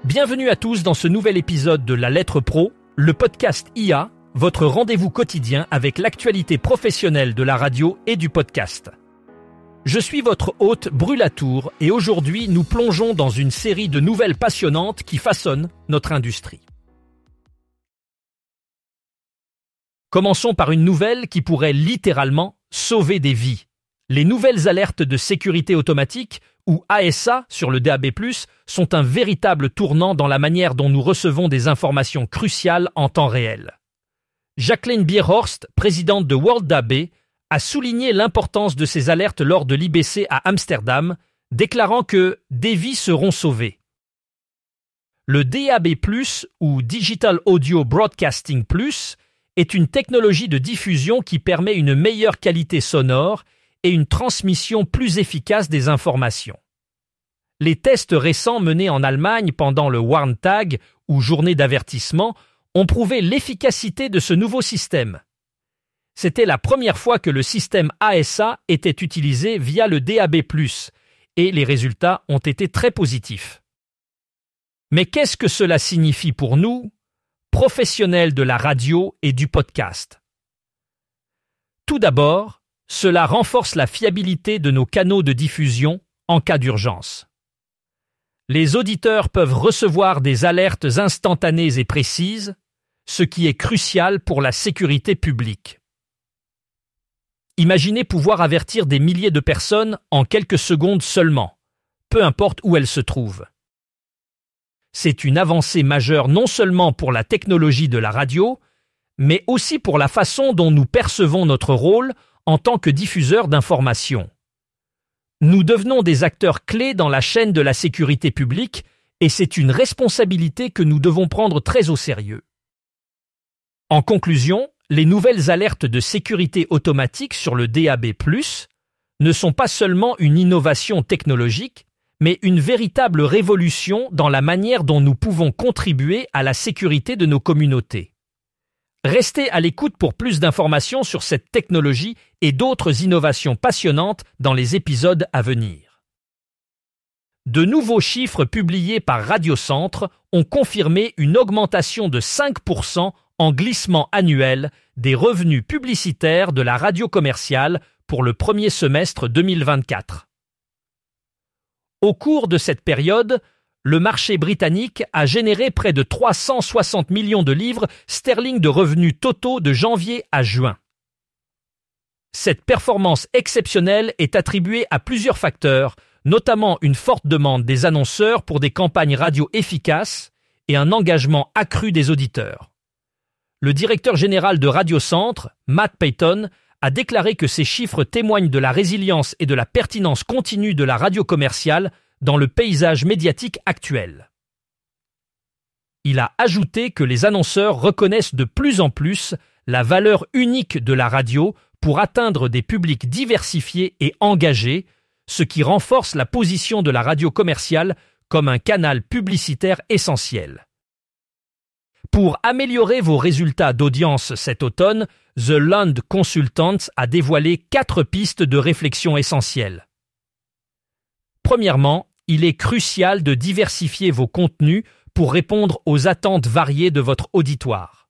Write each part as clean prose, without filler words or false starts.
Bienvenue à tous dans ce nouvel épisode de La Lettre Pro, le podcast IA, votre rendez-vous quotidien avec l'actualité professionnelle de la radio et du podcast. Je suis votre hôte Brulatour et aujourd'hui nous plongeons dans une série de nouvelles passionnantes qui façonnent notre industrie. Commençons par une nouvelle qui pourrait littéralement sauver des vies. Les nouvelles alertes de sécurité automatique, ou ASA sur le DAB+, sont un véritable tournant dans la manière dont nous recevons des informations cruciales en temps réel. Jacqueline Bierhorst, présidente de World DAB, a souligné l'importance de ces alertes lors de l'IBC à Amsterdam, déclarant que des vies seront sauvées. Le DAB+, ou Digital Audio Broadcasting Plus, est une technologie de diffusion qui permet une meilleure qualité sonore et une transmission plus efficace des informations. Les tests récents menés en Allemagne pendant le Warntag, ou journée d'avertissement, ont prouvé l'efficacité de ce nouveau système. C'était la première fois que le système ASA était utilisé via le DAB+, et les résultats ont été très positifs. Mais qu'est-ce que cela signifie pour nous, professionnels de la radio et du podcast? Tout d'abord, cela renforce la fiabilité de nos canaux de diffusion en cas d'urgence. Les auditeurs peuvent recevoir des alertes instantanées et précises, ce qui est crucial pour la sécurité publique. Imaginez pouvoir avertir des milliers de personnes en quelques secondes seulement, peu importe où elles se trouvent. C'est une avancée majeure non seulement pour la technologie de la radio, mais aussi pour la façon dont nous percevons notre rôle en tant que diffuseurs d'informations. Nous devenons des acteurs clés dans la chaîne de la sécurité publique et c'est une responsabilité que nous devons prendre très au sérieux. En conclusion, les nouvelles alertes de sécurité automatique sur le DAB+, ne sont pas seulement une innovation technologique, mais une véritable révolution dans la manière dont nous pouvons contribuer à la sécurité de nos communautés. Restez à l'écoute pour plus d'informations sur cette technologie et d'autres innovations passionnantes dans les épisodes à venir. De nouveaux chiffres publiés par Radiocentre ont confirmé une augmentation de 5% en glissement annuel des revenus publicitaires de la radio commerciale pour le premier semestre 2024. Au cours de cette période, le marché britannique a généré près de 360 millions de livres sterling de revenus totaux de janvier à juin. Cette performance exceptionnelle est attribuée à plusieurs facteurs, notamment une forte demande des annonceurs pour des campagnes radio efficaces et un engagement accru des auditeurs. Le directeur général de Radiocentre, Matt Payton, a déclaré que ces chiffres témoignent de la résilience et de la pertinence continue de la radio commerciale dans le paysage médiatique actuel. Il a ajouté que les annonceurs reconnaissent de plus en plus la valeur unique de la radio pour atteindre des publics diversifiés et engagés, ce qui renforce la position de la radio commerciale comme un canal publicitaire essentiel. Pour améliorer vos résultats d'audience cet automne, The Lund Consultants a dévoilé 4 pistes de réflexion essentielles. Premièrement, il est crucial de diversifier vos contenus pour répondre aux attentes variées de votre auditoire.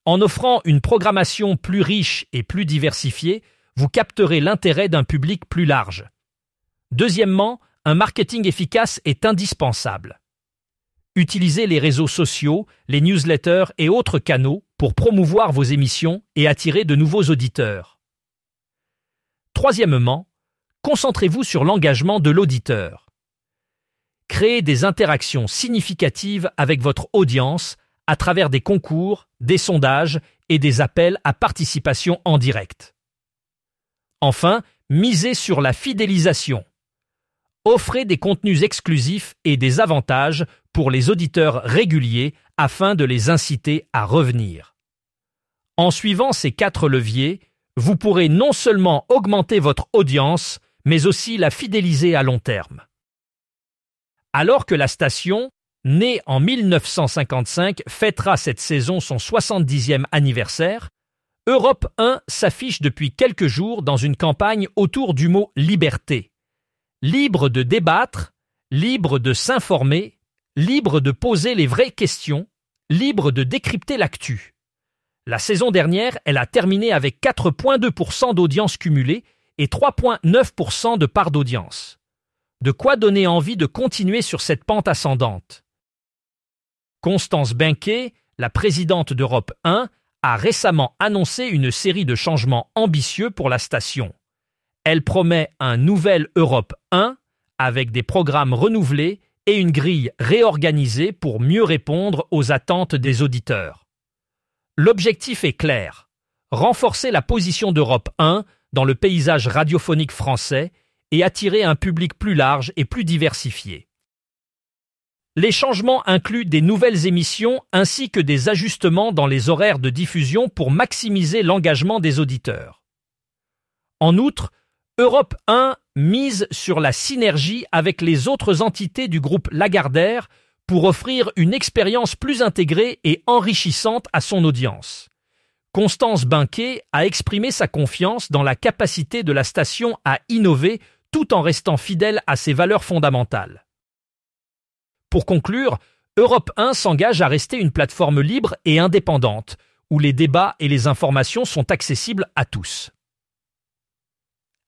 En offrant une programmation plus riche et plus diversifiée, vous capterez l'intérêt d'un public plus large. Deuxièmement, un marketing efficace est indispensable. Utilisez les réseaux sociaux, les newsletters et autres canaux pour promouvoir vos émissions et attirer de nouveaux auditeurs. Troisièmement, concentrez-vous sur l'engagement de l'auditeur. Créez des interactions significatives avec votre audience à travers des concours, des sondages et des appels à participation en direct. Enfin, misez sur la fidélisation. Offrez des contenus exclusifs et des avantages pour les auditeurs réguliers afin de les inciter à revenir. En suivant ces 4 leviers, vous pourrez non seulement augmenter votre audience, mais aussi la fidéliser à long terme. Alors que la station, née en 1955, fêtera cette saison son 70e anniversaire, Europe 1 s'affiche depuis quelques jours dans une campagne autour du mot « liberté ». Libre de débattre, libre de s'informer, libre de poser les vraies questions, libre de décrypter l'actu. La saison dernière, elle a terminé avec 4,2% d'audience cumulée et 3,9% de part d'audience. De quoi donner envie de continuer sur cette pente ascendante. Constance Benquet, la présidente d'Europe 1, a récemment annoncé une série de changements ambitieux pour la station. Elle promet un nouvel Europe 1 avec des programmes renouvelés et une grille réorganisée pour mieux répondre aux attentes des auditeurs. L'objectif est clair, renforcer la position d'Europe 1 dans le paysage radiophonique français et attirer un public plus large et plus diversifié. Les changements incluent des nouvelles émissions ainsi que des ajustements dans les horaires de diffusion pour maximiser l'engagement des auditeurs. En outre, Europe 1 mise sur la synergie avec les autres entités du groupe Lagardère pour offrir une expérience plus intégrée et enrichissante à son audience. Constance Benquet a exprimé sa confiance dans la capacité de la station à innover tout en restant fidèle à ses valeurs fondamentales. Pour conclure, Europe 1 s'engage à rester une plateforme libre et indépendante, où les débats et les informations sont accessibles à tous.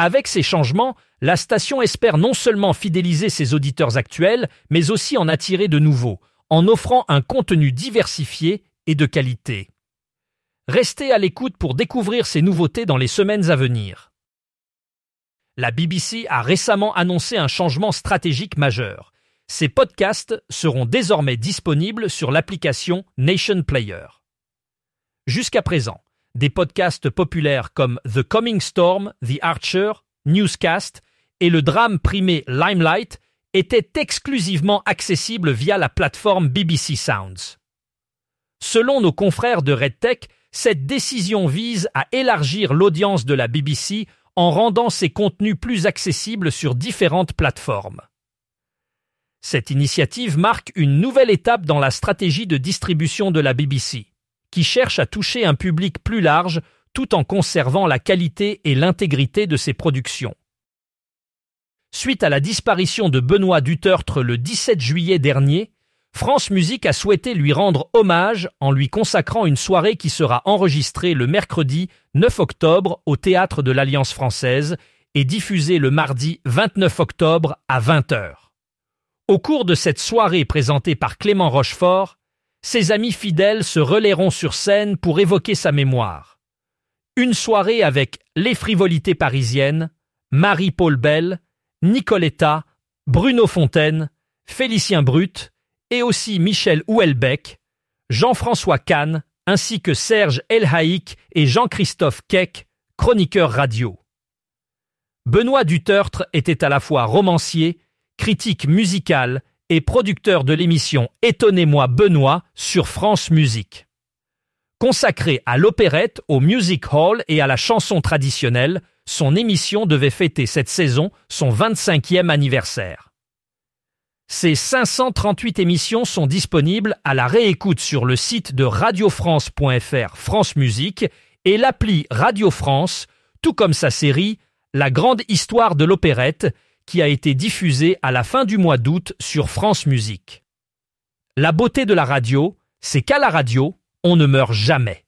Avec ces changements, la station espère non seulement fidéliser ses auditeurs actuels, mais aussi en attirer de nouveaux, en offrant un contenu diversifié et de qualité. Restez à l'écoute pour découvrir ces nouveautés dans les semaines à venir. La BBC a récemment annoncé un changement stratégique majeur. Ces podcasts seront désormais disponibles sur l'application Nation Player. Jusqu'à présent, des podcasts populaires comme The Coming Storm, The Archer, Newscast et le drame primé Limelight étaient exclusivement accessibles via la plateforme BBC Sounds. Selon nos confrères de RedTech, cette décision vise à élargir l'audience de la BBC en rendant ses contenus plus accessibles sur différentes plateformes. Cette initiative marque une nouvelle étape dans la stratégie de distribution de la BBC, qui cherche à toucher un public plus large tout en conservant la qualité et l'intégrité de ses productions. Suite à la disparition de Benoît Dutertre le 17 juillet dernier, France Musique a souhaité lui rendre hommage en lui consacrant une soirée qui sera enregistrée le mercredi 9 octobre au Théâtre de l'Alliance française et diffusée le mardi 29 octobre à 20h. Au cours de cette soirée présentée par Clément Rochefort, ses amis fidèles se relayeront sur scène pour évoquer sa mémoire. Une soirée avec Les Frivolités parisiennes, Marie-Paul Bell, Nicoletta, Bruno Fontaine, Félicien Brut et aussi Michel Houellebecq, Jean-François Kahn ainsi que Serge Elhaïk et Jean-Christophe Keck, chroniqueurs radio. Benoît Dutertre était à la fois romancier, critique musical et producteur de l'émission Étonnez-moi Benoît sur France Musique. Consacrée à l'opérette, au music hall et à la chanson traditionnelle, son émission devait fêter cette saison son 25e anniversaire. Ces 538 émissions sont disponibles à la réécoute sur le site de radiofrance.fr France Musique et l'appli Radio France, tout comme sa série La grande histoire de l'opérette, qui a été diffusée à la fin du mois d'août sur France Musique. La beauté de la radio, c'est qu'à la radio, on ne meurt jamais.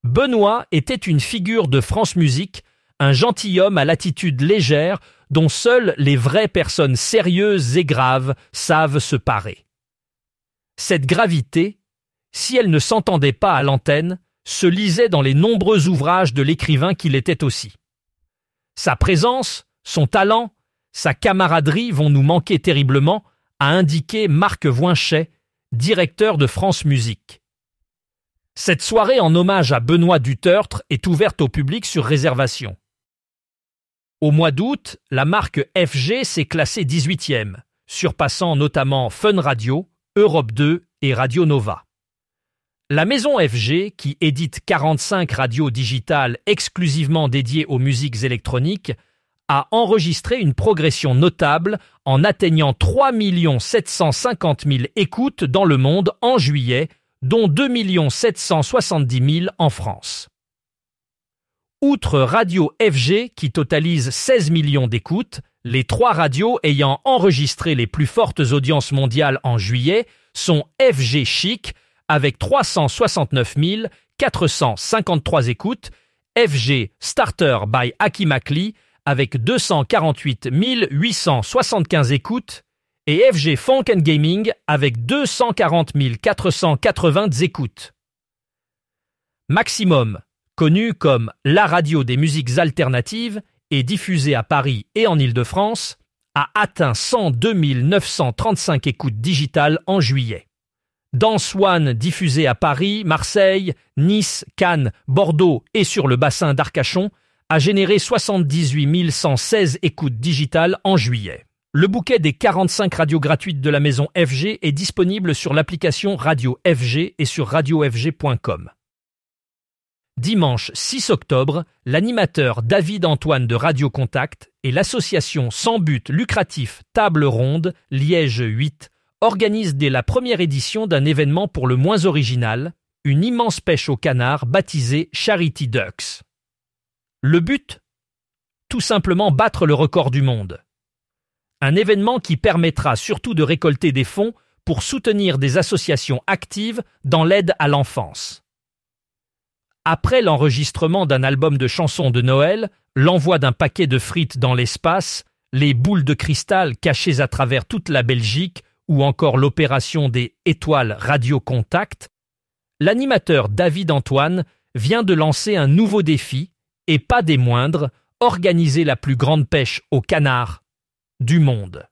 Benoît était une figure de France Musique, un gentilhomme à l'attitude légère dont seules les vraies personnes sérieuses et graves savent se parer. Cette gravité, si elle ne s'entendait pas à l'antenne, se lisait dans les nombreux ouvrages de l'écrivain qu'il était aussi. Sa présence, son talent, sa camaraderie vont nous manquer terriblement, a indiqué Marc Voinchet, directeur de France Musique. Cette soirée en hommage à Benoît Dutertre est ouverte au public sur réservation. Au mois d'août, la marque FG s'est classée 18e, surpassant notamment Fun Radio, Europe 2 et Radio Nova. La maison FG, qui édite 45 radios digitales exclusivement dédiées aux musiques électroniques, a enregistré une progression notable en atteignant 3 750 000 écoutes dans le monde en juillet, dont 2 770 000 en France. Outre Radio FG qui totalise 16 millions d'écoutes, Les 3 radios ayant enregistré les plus fortes audiences mondiales en juillet sont FG Chic avec 369 453 écoutes, FG Starter by Akimakli avec 248 875 écoutes et FG Funk & Gaming avec 240 480 écoutes. Maximum, connu comme la radio des musiques alternatives et diffusée à Paris et en Île-de-France, a atteint 102 935 écoutes digitales en juillet. Dance One, diffusée à Paris, Marseille, Nice, Cannes, Bordeaux et sur le bassin d'Arcachon, a généré 78 116 écoutes digitales en juillet. Le bouquet des 45 radios gratuites de la maison FG est disponible sur l'application Radio FG et sur radiofg.com. Dimanche 6 octobre, l'animateur David Antoine de Radio Contact et l'association sans but lucratif Table Ronde Liège 8 organisent dès la première édition d'un événement pour le moins original, une immense pêche au canard baptisée Charity Ducks. Le but ? Tout simplement battre le record du monde. Un événement qui permettra surtout de récolter des fonds pour soutenir des associations actives dans l'aide à l'enfance. Après l'enregistrement d'un album de chansons de Noël, l'envoi d'un paquet de frites dans l'espace, les boules de cristal cachées à travers toute la Belgique ou encore l'opération des étoiles Radio Contact, l'animateur David Antoine vient de lancer un nouveau défi, et pas des moindres, organiser la plus grande pêche au canard du monde.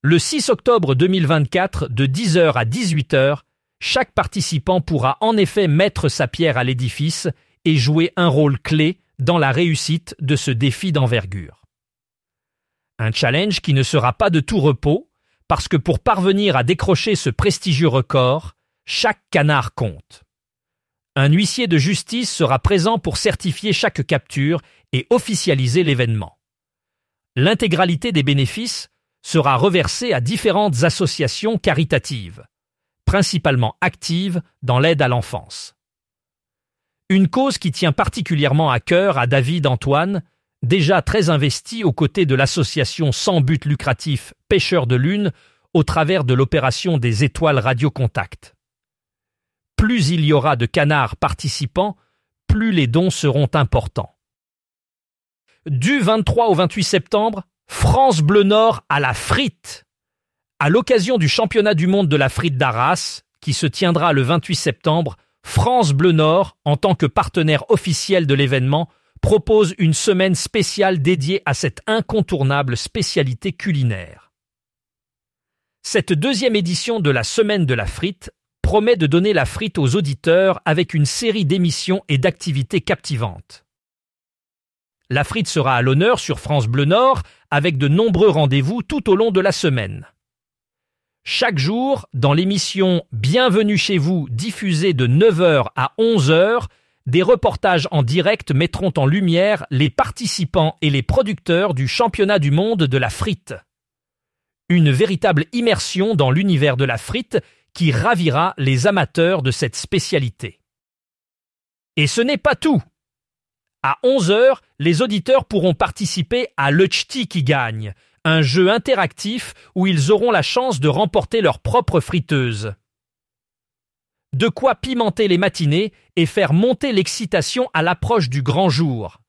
Le 6 octobre 2024, de 10h à 18h, chaque participant pourra en effet mettre sa pierre à l'édifice et jouer un rôle clé dans la réussite de ce défi d'envergure. Un challenge qui ne sera pas de tout repos, parce que pour parvenir à décrocher ce prestigieux record, chaque canard compte. Un huissier de justice sera présent pour certifier chaque capture et officialiser l'événement. L'intégralité des bénéfices sera reversée à différentes associations caritatives, principalement actives dans l'aide à l'enfance. Une cause qui tient particulièrement à cœur à David Antoine, déjà très investi aux côtés de l'association sans but lucratif Pêcheurs de Lune au travers de l'opération des étoiles Radio Contact. Plus il y aura de canards participants, plus les dons seront importants. Du 23 au 28 septembre, France Bleu Nord à la frite. À l'occasion du championnat du monde de la frite d'Arras, qui se tiendra le 28 septembre, France Bleu Nord, en tant que partenaire officiel de l'événement, propose une semaine spéciale dédiée à cette incontournable spécialité culinaire. Cette deuxième édition de la Semaine de la frite promet de donner la frite aux auditeurs avec une série d'émissions et d'activités captivantes. La frite sera à l'honneur sur France Bleu Nord avec de nombreux rendez-vous tout au long de la semaine. Chaque jour, dans l'émission Bienvenue chez vous, diffusée de 9h à 11h, des reportages en direct mettront en lumière les participants et les producteurs du championnat du monde de la frite. Une véritable immersion dans l'univers de la frite qui ravira les amateurs de cette spécialité. Et ce n'est pas tout. À 11h, les auditeurs pourront participer à Le Ch'ti qui gagne, un jeu interactif où ils auront la chance de remporter leur propre friteuse. De quoi pimenter les matinées et faire monter l'excitation à l'approche du grand jour.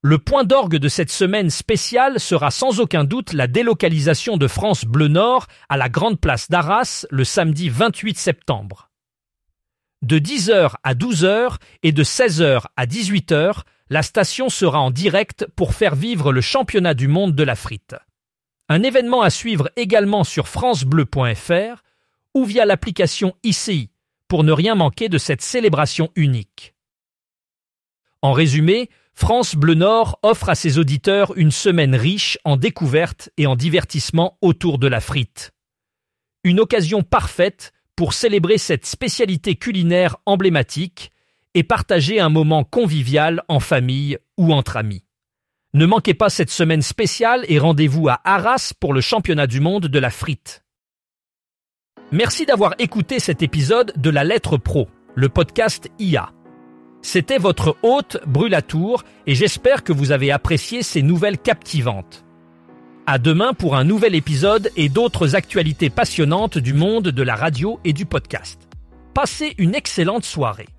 Le point d'orgue de cette semaine spéciale sera sans aucun doute la délocalisation de France Bleu Nord à la Grande Place d'Arras le samedi 28 septembre. De 10h à 12h et de 16h à 18h, la station sera en direct pour faire vivre le championnat du monde de la frite. Un événement à suivre également sur francebleu.fr ou via l'application ICI pour ne rien manquer de cette célébration unique. En résumé, France Bleu Nord offre à ses auditeurs une semaine riche en découvertes et en divertissements autour de la frite. Une occasion parfaite pour célébrer cette spécialité culinaire emblématique et partager un moment convivial en famille ou entre amis. Ne manquez pas cette semaine spéciale et rendez-vous à Arras pour le championnat du monde de la frite. Merci d'avoir écouté cet épisode de La Lettre Pro, le podcast IA. C'était votre hôte Brûlatour et j'espère que vous avez apprécié ces nouvelles captivantes. À demain pour un nouvel épisode et d'autres actualités passionnantes du monde de la radio et du podcast. Passez une excellente soirée.